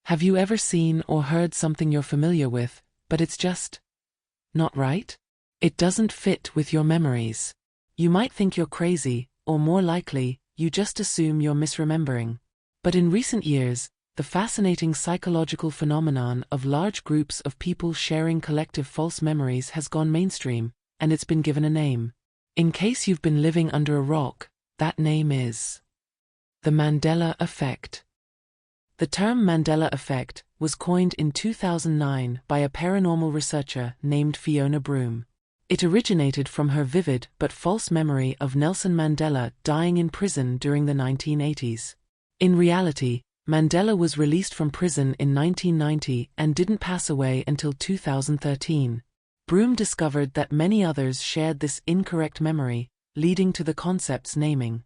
Have you ever seen or heard something you're familiar with, but it's just not right? It doesn't fit with your memories. You might think you're crazy, or more likely, you just assume you're misremembering. But in recent years, the fascinating psychological phenomenon of large groups of people sharing collective false memories has gone mainstream, and it's been given a name. In case you've been living under a rock, that name is the Mandela Effect. The term Mandela Effect was coined in 2009 by a paranormal researcher named Fiona Broome. It originated from her vivid but false memory of Nelson Mandela dying in prison during the 1980s. In reality, Mandela was released from prison in 1990 and didn't pass away until 2013. Broome discovered that many others shared this incorrect memory, leading to the concept's naming.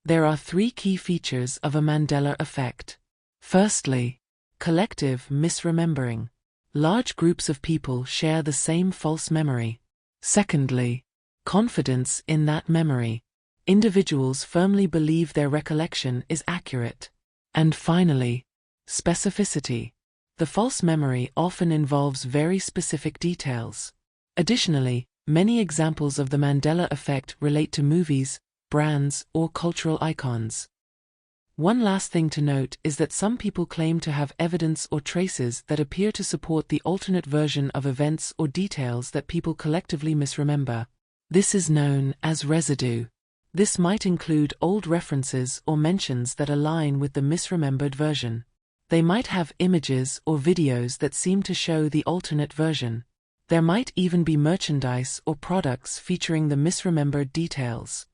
There are 3 key features of a Mandela effect. Firstly, collective misremembering. Large groups of people share the same false memory. Secondly, confidence in that memory. Individuals firmly believe their recollection is accurate. And finally, specificity. The false memory often involves very specific details. Additionally, many examples of the Mandela effect relate to movies, brands, or cultural icons. One last thing to note is that some people claim to have evidence or traces that appear to support the alternate version of events or details that people collectively misremember. This is known as residue. This might include old references or mentions that align with the misremembered version. They might have images or videos that seem to show the alternate version. There might even be merchandise or products featuring the misremembered details.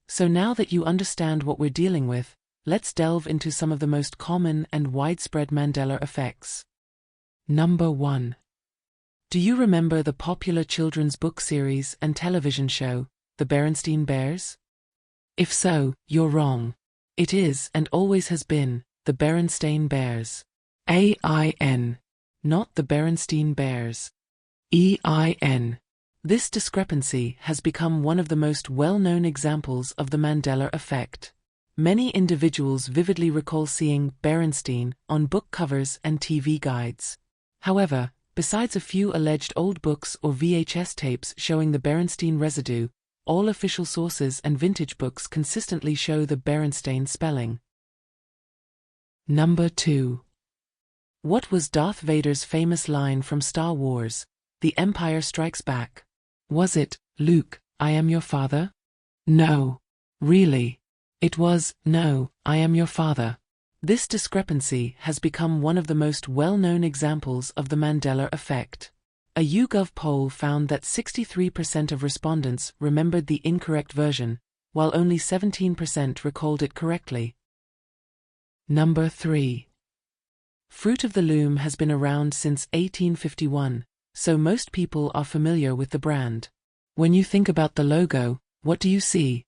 So now that you understand what we're dealing with, let's delve into some of the most common and widespread Mandela effects. Number 1. Do you remember the popular children's book series and television show, The Berenstain Bears? If so, you're wrong. It is and always has been the Berenstain Bears. A-I-N. Not the Berenstain Bears. E-I-N. This discrepancy has become one of the most well-known examples of the Mandela effect. Many individuals vividly recall seeing Berenstain on book covers and TV guides. However, besides a few alleged old books or VHS tapes showing the Berenstain residue, all official sources and vintage books consistently show the Berenstain spelling. Number 2. What was Darth Vader's famous line from Star Wars, The Empire Strikes Back? Was it, "Luke, I am your father"? No. Really? It was, "No, I am your father." This discrepancy has become one of the most well-known examples of the Mandela effect. A YouGov poll found that 63% of respondents remembered the incorrect version, while only 17% recalled it correctly. Number 3. Fruit of the Loom has been around since 1851, so most people are familiar with the brand. When you think about the logo, what do you see?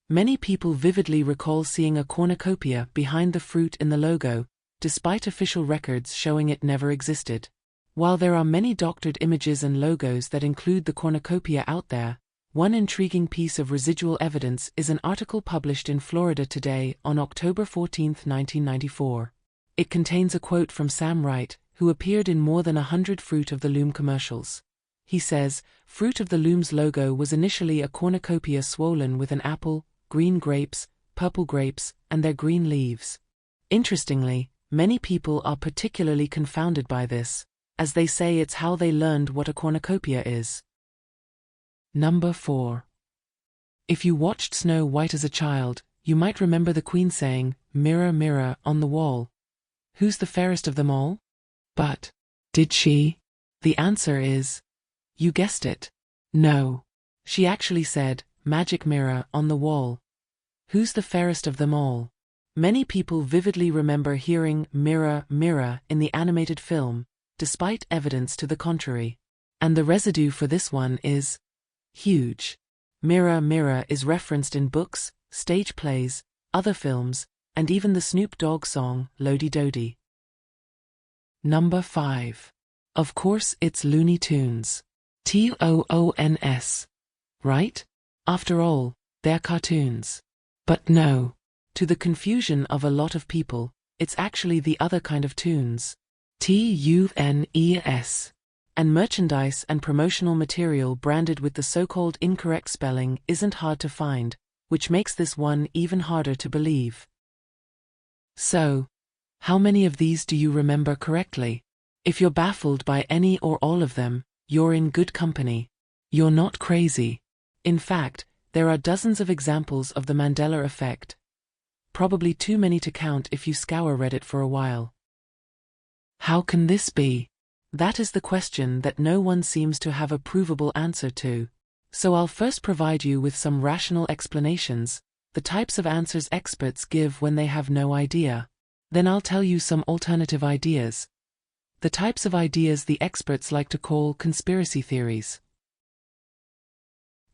Many people vividly recall seeing a cornucopia behind the fruit in the logo, despite official records showing it never existed. While there are many doctored images and logos that include the cornucopia out there, one intriguing piece of residual evidence is an article published in Florida Today on October 14, 1994. It contains a quote from Sam Wright, who appeared in more than 100 Fruit of the Loom commercials. He says, "Fruit of the Loom's logo was initially a cornucopia swollen with an apple, green grapes, purple grapes, and their green leaves." Interestingly, many people are particularly confounded by this, as they say it's how they learned what a cornucopia is. Number 4. If you watched Snow White as a child, you might remember the Queen saying, "Mirror, mirror on the wall, who's the fairest of them all?" But, did she? The answer is, you guessed it, no. She actually said, "Magic mirror on the wall, who's the fairest of them all?" Many people vividly remember hearing "mirror, mirror" in the animated film, despite evidence to the contrary. And the residue for this one is huge. Mirror, mirror is referenced in books, stage plays, other films, and even the Snoop Dogg song, Lodi Dodi. Number 5. Of course it's Looney Tunes. Toons. Right? After all, they're cartoons. But no. To the confusion of a lot of people, it's actually the other kind of tunes. TUNES. And merchandise and promotional material branded with the so-called incorrect spelling isn't hard to find, which makes this one even harder to believe. So, how many of these do you remember correctly? If you're baffled by any or all of them, you're in good company. You're not crazy. In fact, there are dozens of examples of the Mandela Effect. Probably too many to count if you scour Reddit for a while. How can this be? That is the question that no one seems to have a provable answer to. So I'll first provide you with some rational explanations, the types of answers experts give when they have no idea. Then I'll tell you some alternative ideas. The types of ideas the experts like to call conspiracy theories.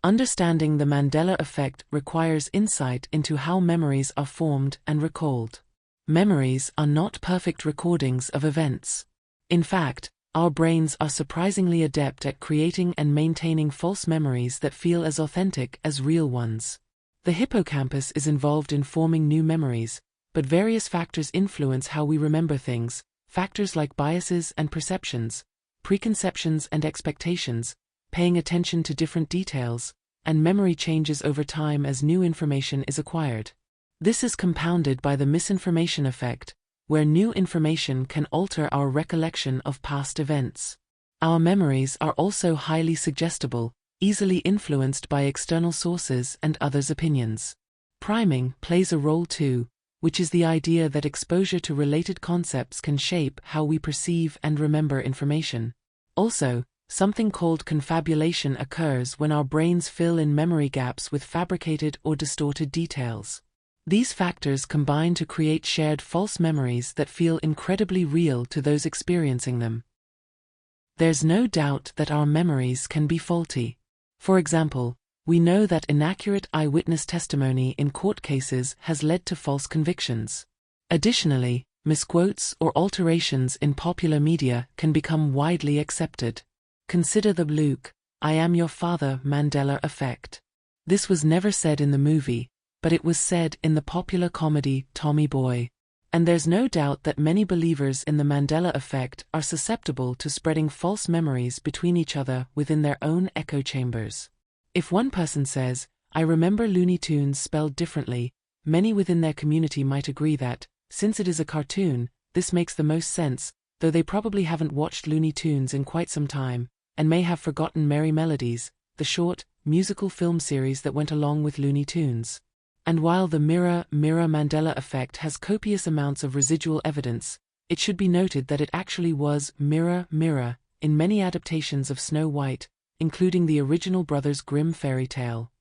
Understanding the Mandela Effect requires insight into how memories are formed and recalled. Memories are not perfect recordings of events. In fact, our brains are surprisingly adept at creating and maintaining false memories that feel as authentic as real ones. The hippocampus is involved in forming new memories, but various factors influence how we remember things, factors like biases and perceptions, preconceptions and expectations, paying attention to different details, and memory changes over time as new information is acquired. This is compounded by the misinformation effect, where new information can alter our recollection of past events. Our memories are also highly suggestible, easily influenced by external sources and others' opinions. Priming plays a role too, which is the idea that exposure to related concepts can shape how we perceive and remember information. Also, something called confabulation occurs when our brains fill in memory gaps with fabricated or distorted details. These factors combine to create shared false memories that feel incredibly real to those experiencing them. There's no doubt that our memories can be faulty. For example, we know that inaccurate eyewitness testimony in court cases has led to false convictions. Additionally, misquotes or alterations in popular media can become widely accepted. Consider the Luke, "I am your father" Mandela Effect. This was never said in the movie, but it was said in the popular comedy Tommy Boy. And there's no doubt that many believers in the Mandela Effect are susceptible to spreading false memories between each other within their own echo chambers. If one person says, "I remember Looney Tunes spelled differently," many within their community might agree that, since it is a cartoon, this makes the most sense, though they probably haven't watched Looney Tunes in quite some time, and may have forgotten Merry Melodies, the short, musical film series that went along with Looney Tunes. And while the Mirror, Mirror Mandela Effect has copious amounts of residual evidence, it should be noted that it actually was Mirror, Mirror in many adaptations of Snow White, including the original Brothers Grimm fairy tale.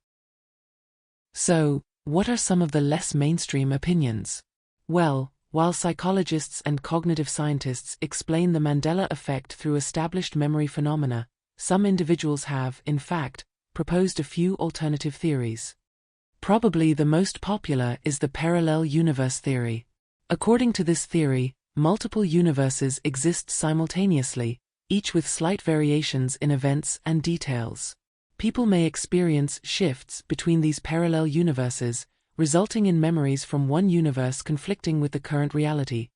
So, what are some of the less mainstream opinions? Well, while psychologists and cognitive scientists explain the Mandela Effect through established memory phenomena, some individuals have, in fact, proposed a few alternative theories. Probably the most popular is the parallel universe theory. According to this theory, multiple universes exist simultaneously, each with slight variations in events and details. People may experience shifts between these parallel universes, resulting in memories from one universe conflicting with the current reality,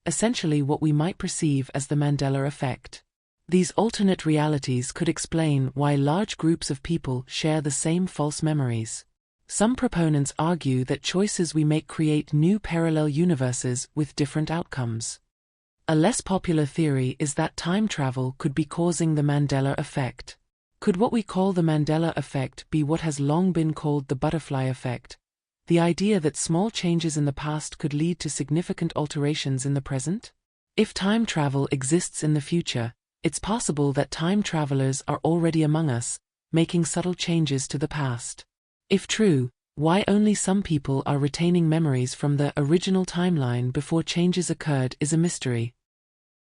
essentially what we might perceive as the Mandela Effect. These alternate realities could explain why large groups of people share the same false memories. Some proponents argue that choices we make create new parallel universes with different outcomes. A less popular theory is that time travel could be causing the Mandela Effect. Could what we call the Mandela Effect be what has long been called the butterfly effect? The idea that small changes in the past could lead to significant alterations in the present? If time travel exists in the future, it's possible that time travelers are already among us, making subtle changes to the past. If true, why only some people are retaining memories from the original timeline before changes occurred is a mystery.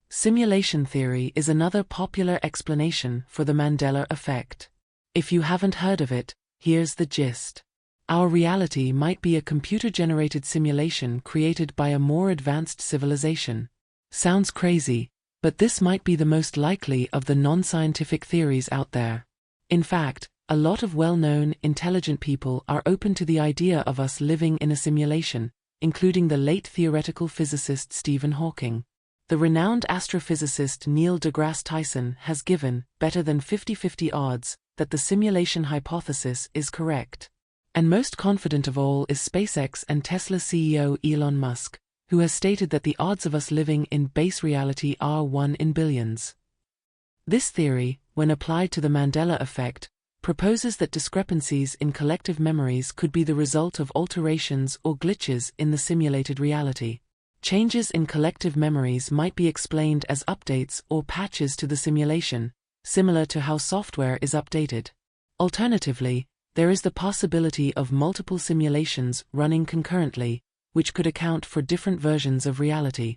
Simulation theory is another popular explanation for the Mandela Effect. If you haven't heard of it, here's the gist. Our reality might be a computer-generated simulation created by a more advanced civilization. Sounds crazy, but this might be the most likely of the non-scientific theories out there. In fact, a lot of well-known, intelligent people are open to the idea of us living in a simulation, including the late theoretical physicist Stephen Hawking. The renowned astrophysicist Neil deGrasse Tyson has given better than 50-50 odds that the simulation hypothesis is correct. And most confident of all is SpaceX and Tesla CEO Elon Musk, who has stated that the odds of us living in base reality are 1 in billions. This theory, when applied to the Mandela Effect, proposes that discrepancies in collective memories could be the result of alterations or glitches in the simulated reality. Changes in collective memories might be explained as updates or patches to the simulation, similar to how software is updated. Alternatively, there is the possibility of multiple simulations running concurrently, which could account for different versions of reality.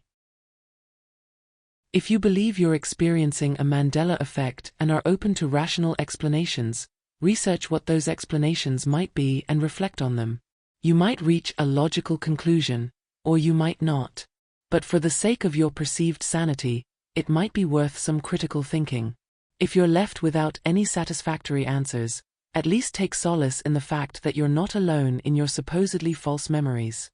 If you believe you're experiencing a Mandela effect and are open to rational explanations, research what those explanations might be and reflect on them. You might reach a logical conclusion, or you might not. But for the sake of your perceived sanity, it might be worth some critical thinking. If you're left without any satisfactory answers, at least take solace in the fact that you're not alone in your supposedly false memories.